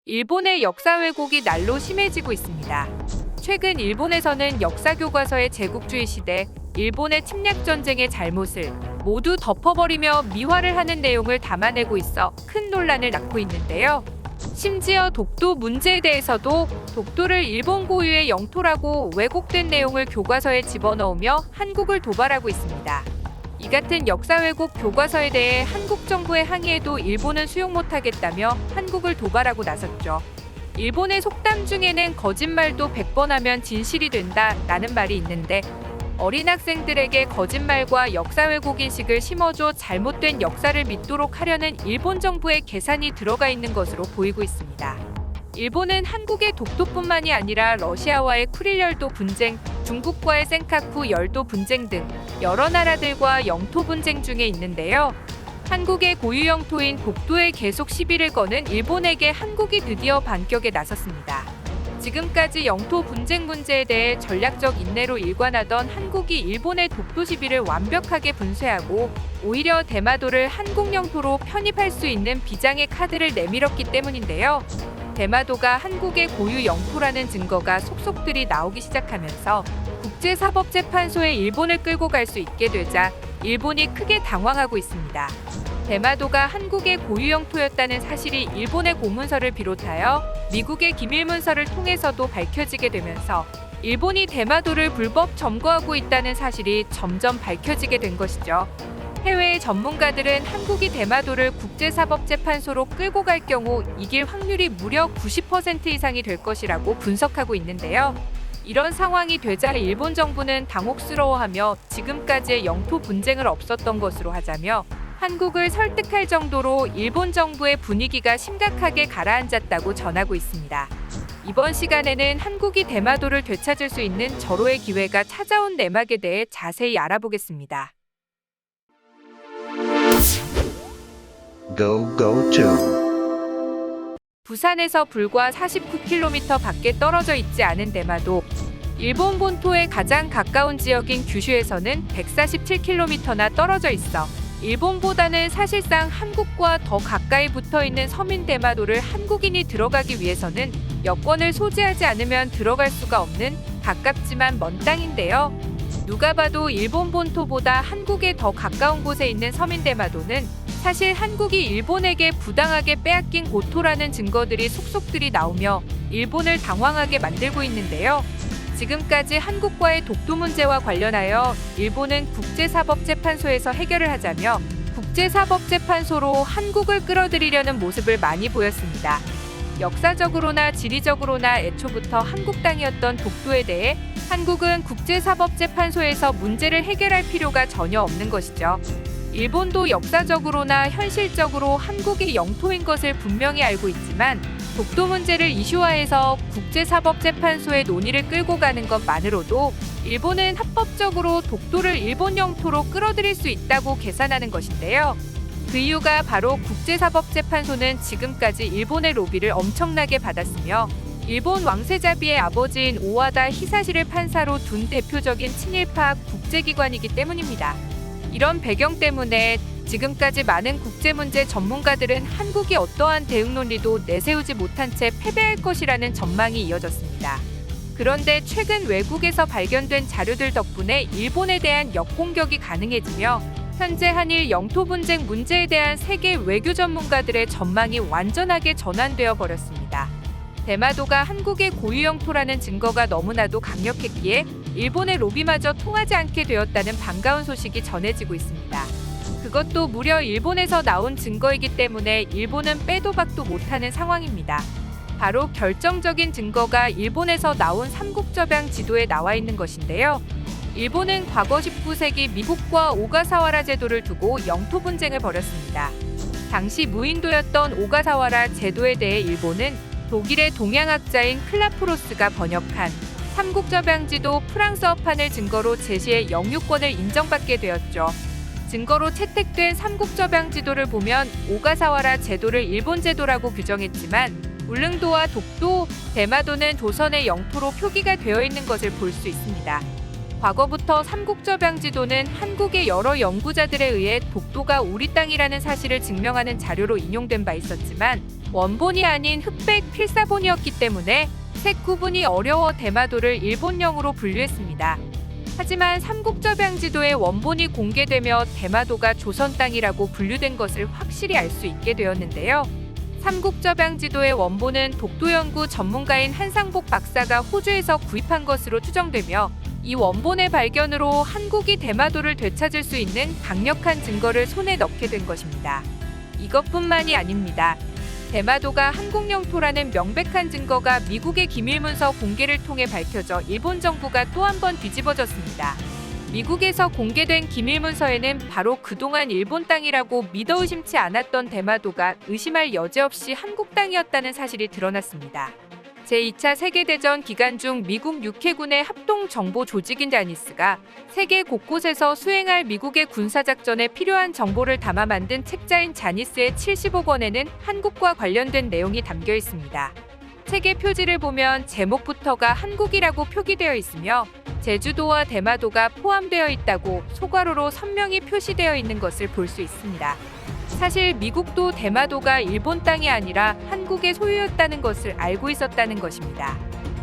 일본의 역사 왜곡이 날로 심해지고 있습니다. 최근 일본에서는 역사 교과서의 제국주의 시대, 일본의 침략 전쟁의 잘못을 모두 덮어버리며 미화를 하는 내용을 담아내고 있어 큰 논란을 낳고 있는데요. 심지어 독도 문제에 대해서도 독도를 일본 고유의 영토라고 왜곡된 내용을 교과서에 집어넣으며 한국을 도발하고 있습니다. 이 같은 역사 왜곡 교과서에 대해 한국 정부에 항의해도 일본은 수용 못하겠다며 한국을 도발하고 나섰죠. 일본의 속담 중에는 거짓말도 100번 하면 진실이 된다 라는 말이 있는데, 어린 학생들에게 거짓말과 역사 왜곡 인식을 심어줘 잘못된 역사를 믿도록 하려는 일본 정부의 계산이 들어가 있는 것으로 보이고 있습니다. 일본은 한국의 독도뿐만이 아니라 러시아와의 쿠릴 열도 분쟁, 중국과의 센카쿠 열도 분쟁 등 여러 나라들과 영토 분쟁 중에 있는데요. 한국의 고유 영토인 독도에 계속 시비를 거는 일본에게 한국이 드디어 반격에 나섰습니다. 지금까지 영토 분쟁 문제에 대해 전략적 인내로 일관하던 한국이 일본의 독도 시비를 완벽하게 분쇄하고 오히려 대마도를 한국 영토로 편입할 수 있는 비장의 카드를 내밀었기 때문인데요. 대마도가 한국의 고유 영토라는 증거가 속속들이 나오기 시작하면서 국제사법재판소에 일본을 끌고 갈 수 있게 되자 일본이 크게 당황하고 있습니다. 대마도가 한국의 고유 영토였다는 사실이 일본의 공문서를 비롯하여 미국의 기밀문서를 통해서도 밝혀지게 되면서 일본이 대마도를 불법 점거하고 있다는 사실이 점점 밝혀지게 된 것이죠. 해외의 전문가들은 한국이 대마도를 국제사법재판소로 끌고 갈 경우 이길 확률이 무려 90% 이상이 될 것이라고 분석하고 있는데요. 이런 상황이 되자 일본 정부는 당혹스러워하며 지금까지의 영토 분쟁을 없었던 것으로 하자며 한국을 설득할 정도로 일본 정부의 분위기가 심각하게 가라앉았다고 전하고 있습니다. 이번 시간에는 한국이 대마도를 되찾을 수 있는 절호의 기회가 찾아온 내막에 대해 자세히 알아보겠습니다. Go to. 부산에서 불과 49km 밖에 떨어져 있지 않은 대마도. 일본 본토에 가장 가까운 지역인 규슈에서는 147km나 떨어져 있어 일본보다는 사실상 한국과 더 가까이 붙어 있는 섬인 대마도를 한국인이 들어가기 위해서는 여권을 소지하지 않으면 들어갈 수가 없는 가깝지만 먼 땅인데요. 누가 봐도 일본 본토보다 한국에 더 가까운 곳에 있는 섬인 대마도는 사실 한국이 일본에게 부당하게 빼앗긴 고토라는 증거들이 속속들이 나오며 일본을 당황하게 만들고 있는데요. 지금까지 한국과의 독도 문제와 관련하여 일본은 국제사법재판소에서 해결을 하자며 국제사법재판소로 한국을 끌어들이려는 모습을 많이 보였습니다. 역사적으로나 지리적으로나 애초부터 한국 땅이었던 독도에 대해 한국은 국제사법재판소에서 문제를 해결할 필요가 전혀 없는 것이죠. 일본도 역사적으로나 현실적으로 한국의 영토인 것을 분명히 알고 있지만 독도 문제를 이슈화해서 국제사법재판소의 논의를 끌고 가는 것만으로도 일본은 합법적으로 독도를 일본 영토로 끌어들일 수 있다고 계산하는 것인데요. 그 이유가 바로 국제사법재판소는 지금까지 일본의 로비를 엄청나게 받았으며 일본 왕세자비의 아버지인 오와다 히사시를 판사로 둔 대표적인 친일파 국제기관이기 때문입니다. 이런 배경 때문에 지금까지 많은 국제문제 전문가들은 한국이 어떠한 대응 논리도 내세우지 못한 채 패배할 것이라는 전망이 이어졌습니다. 그런데 최근 외국에서 발견된 자료들 덕분에 일본에 대한 역공격이 가능해지며 현재 한일 영토 분쟁 문제에 대한 세계 외교 전문가들의 전망이 완전하게 전환되어 버렸습니다. 대마도가 한국의 고유 영토라는 증거가 너무나도 강력했기에 일본의 로비마저 통하지 않게 되었다는 반가운 소식이 전해지고 있습니다. 그것도 무려 일본에서 나온 증거이기 때문에 일본은 빼도 박도 못하는 상황입니다. 바로 결정적인 증거가 일본에서 나온 삼국접양 지도에 나와 있는 것인데요. 일본은 과거 19세기 미국과 오가사와라 제도를 두고 영토 분쟁을 벌였습니다. 당시 무인도였던 오가사와라 제도에 대해 일본은 독일의 동양학자인 클라프로스가 번역한 삼국접양지도 프랑스어판을 증거로 제시해 영유권을 인정받게 되었죠. 증거로 채택된 삼국접양지도를 보면 오가사와라 제도를 일본 제도라고 규정했지만 울릉도와 독도, 대마도는 조선의 영토로 표기가 되어 있는 것을 볼 수 있습니다. 과거부터 삼국접양지도는 한국의 여러 연구자들에 의해 독도가 우리 땅이라는 사실을 증명하는 자료로 인용된 바 있었지만 원본이 아닌 흑백 필사본이었기 때문에 색 구분이 어려워 대마도를 일본령으로 분류했습니다. 하지만 삼국접양지도의 원본이 공개되며 대마도가 조선 땅이라고 분류된 것을 확실히 알 수 있게 되었는데요. 삼국접양지도의 원본은 독도연구 전문가인 한상복 박사가 호주에서 구입한 것으로 추정되며 이 원본의 발견으로 한국이 대마도를 되찾을 수 있는 강력한 증거를 손에 넣게 된 것입니다. 이것뿐만이 아닙니다. 대마도가 한국 영토라는 명백한 증거가 미국의 기밀문서 공개를 통해 밝혀져 일본 정부가 또 한 번 뒤집어졌습니다. 미국에서 공개된 기밀문서에는 바로 그동안 일본 땅이라고 믿어 의심치 않았던 대마도가 의심할 여지 없이 한국 땅이었다는 사실이 드러났습니다. 제2차 세계대전 기간 중 미국 육해군의 합동정보조직인 자니스가 세계 곳곳에서 수행할 미국의 군사작전에 필요한 정보를 담아 만든 책자인 자니스의 70억 원에는 한국과 관련된 내용이 담겨 있습니다. 책의 표지를 보면 제목부터가 한국이라고 표기되어 있으며 제주도와 대마도가 포함되어 있다고 소괄호로 선명히 표시되어 있는 것을 볼 수 있습니다. 사실 미국도 대마도가 일본 땅이 아니라 한국의 소유였다는 것을 알고 있었다는 것입니다.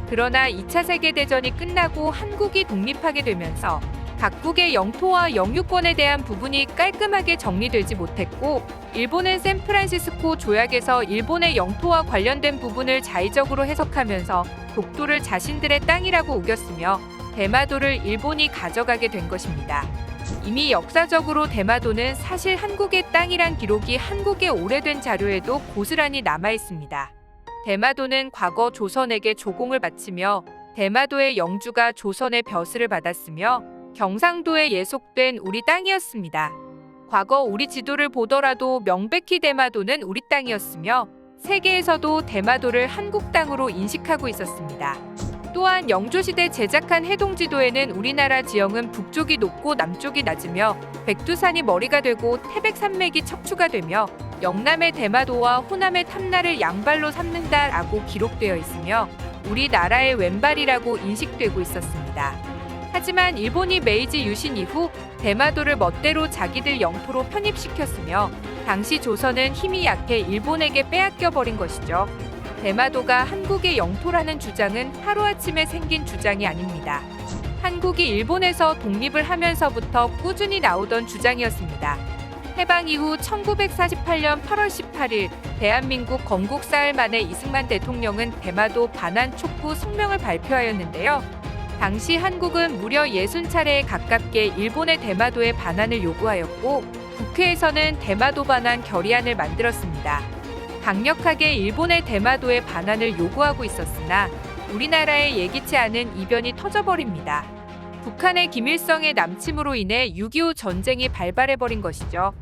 그러나 2차 세계대전이 끝나고 한국이 독립하게 되면서 각국의 영토와 영유권에 대한 부분이 깔끔하게 정리되지 못했고 일본은 샌프란시스코 조약에서 일본의 영토와 관련된 부분을 자의적으로 해석하면서 독도를 자신들의 땅이라고 우겼으며 대마도를 일본이 가져가게 된 것입니다. 이미 역사적으로 대마도는 사실 한국의 땅이란 기록이 한국의 오래된 자료에도 고스란히 남아 있습니다. 대마도는 과거 조선에게 조공을 바치며 대마도의 영주가 조선의 벼슬을 받았으며 경상도에 예속된 우리 땅이었습니다. 과거 우리 지도를 보더라도 명백히 대마도는 우리 땅이었으며 세계에서도 대마도를 한국 땅으로 인식하고 있었습니다. 또한 영조시대 제작한 해동지도에는 우리나라 지형은 북쪽이 높고 남쪽이 낮으며 백두산이 머리가 되고 태백산맥이 척추가 되며 영남의 대마도와 호남의 탐나를 양발로 삼는다라고 기록되어 있으며 우리나라의 왼발이라고 인식되고 있었습니다. 하지만 일본이 메이지 유신 이후 대마도를 멋대로 자기들 영토로 편입시켰으며 당시 조선은 힘이 약해 일본에게 빼앗겨버린 것이죠. 대마도가 한국의 영토라는 주장은 하루아침에 생긴 주장이 아닙니다. 한국이 일본에서 독립을 하면서부터 꾸준히 나오던 주장이었습니다. 해방 이후 1948년 8월 18일 대한민국 건국 사흘 만에 이승만 대통령은 대마도 반환 촉구 성명을 발표하였는데요. 당시 한국은 무려 60차례에 가깝게 일본의 대마도의 반환을 요구하였고 국회에서는 대마도 반환 결의안을 만들었습니다. 강력하게 일본의 대마도의 반환을 요구하고 있었으나 우리나라의 예기치 않은 이변이 터져버립니다. 북한의 김일성의 남침으로 인해 6.25 전쟁이 발발해버린 것이죠.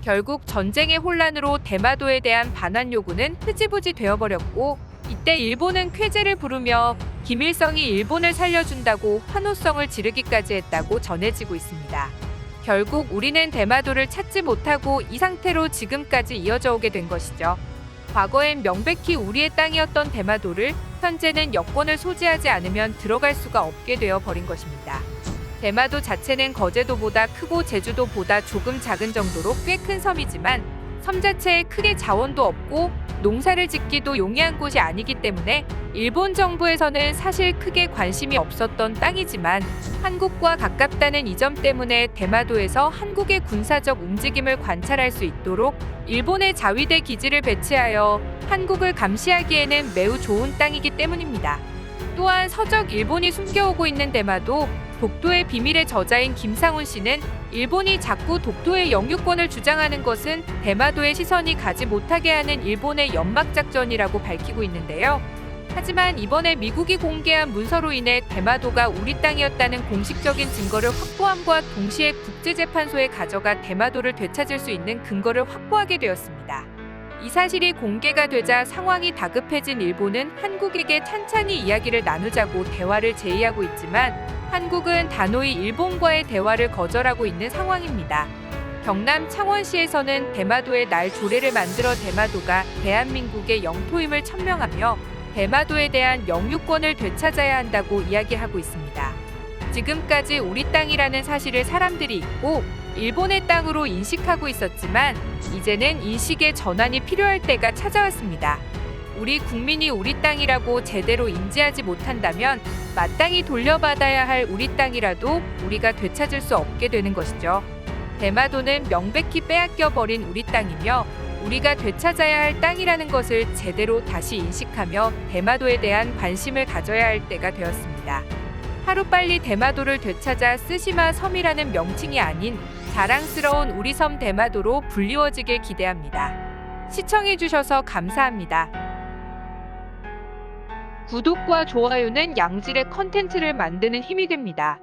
결국 전쟁의 혼란으로 대마도에 대한 반환 요구는 흐지부지 되어버렸고 이때 일본은 쾌재를 부르며 김일성이 일본을 살려준다고 환호성을 지르기까지 했다고 전해지고 있습니다. 결국 우리는 대마도를 찾지 못하고 이 상태로 지금까지 이어져 오게 된 것이죠. 과거엔 명백히 우리의 땅이었던 대마도를 현재는 여권을 소지하지 않으면 들어갈 수가 없게 되어 버린 것입니다. 대마도 자체는 거제도보다 크고 제주도보다 조금 작은 정도로 꽤 큰 섬이지만 섬 자체에 크게 자원도 없고 농사를 짓기도 용이한 곳이 아니기 때문에 일본 정부에서는 사실 크게 관심이 없었던 땅이지만 한국과 가깝다는 이 점 때문에 대마도에서 한국의 군사적 움직임을 관찰할 수 있도록 일본의 자위대 기지를 배치하여 한국을 감시하기에는 매우 좋은 땅이기 때문입니다. 또한 서적 일본이 숨겨오고 있는 대마도 독도의 비밀의 저자인 김상훈 씨는 일본이 자꾸 독도의 영유권을 주장하는 것은 대마도의 시선이 가지 못하게 하는 일본의 연막작전이라고 밝히고 있는데요. 하지만 이번에 미국이 공개한 문서로 인해 대마도가 우리 땅이었다는 공식적인 증거를 확보함과 동시에 국제재판소에 가져가 대마도를 되찾을 수 있는 근거를 확보하게 되었습니다. 이 사실이 공개가 되자 상황이 다급해진 일본은 한국에게 찬찬히 이야기를 나누자고 대화를 제의하고 있지만 한국은 단호히 일본과의 대화를 거절하고 있는 상황입니다. 경남 창원시에서는 대마도에 날 조례를 만들어 대마도가 대한민국의 영토임을 천명하며 대마도에 대한 영유권을 되찾아야 한다고 이야기하고 있습니다. 지금까지 우리 땅이라는 사실을 사람들이 잊고 일본의 땅으로 인식하고 있었지만 이제는 인식의 전환이 필요할 때가 찾아왔습니다. 우리 국민이 우리 땅이라고 제대로 인지하지 못한다면 마땅히 돌려받아야 할 우리 땅이라도 우리가 되찾을 수 없게 되는 것이죠. 대마도는 명백히 빼앗겨 버린 우리 땅이며 우리가 되찾아야 할 땅이라는 것을 제대로 다시 인식하며 대마도에 대한 관심을 가져야 할 때가 되었습니다. 하루빨리 대마도를 되찾아 쓰시마 섬이라는 명칭이 아닌 자랑스러운 우리 섬 대마도로 불리워지길 기대합니다. 시청해주셔서 감사합니다. 구독과 좋아요는 양질의 컨텐츠를 만드는 힘이 됩니다.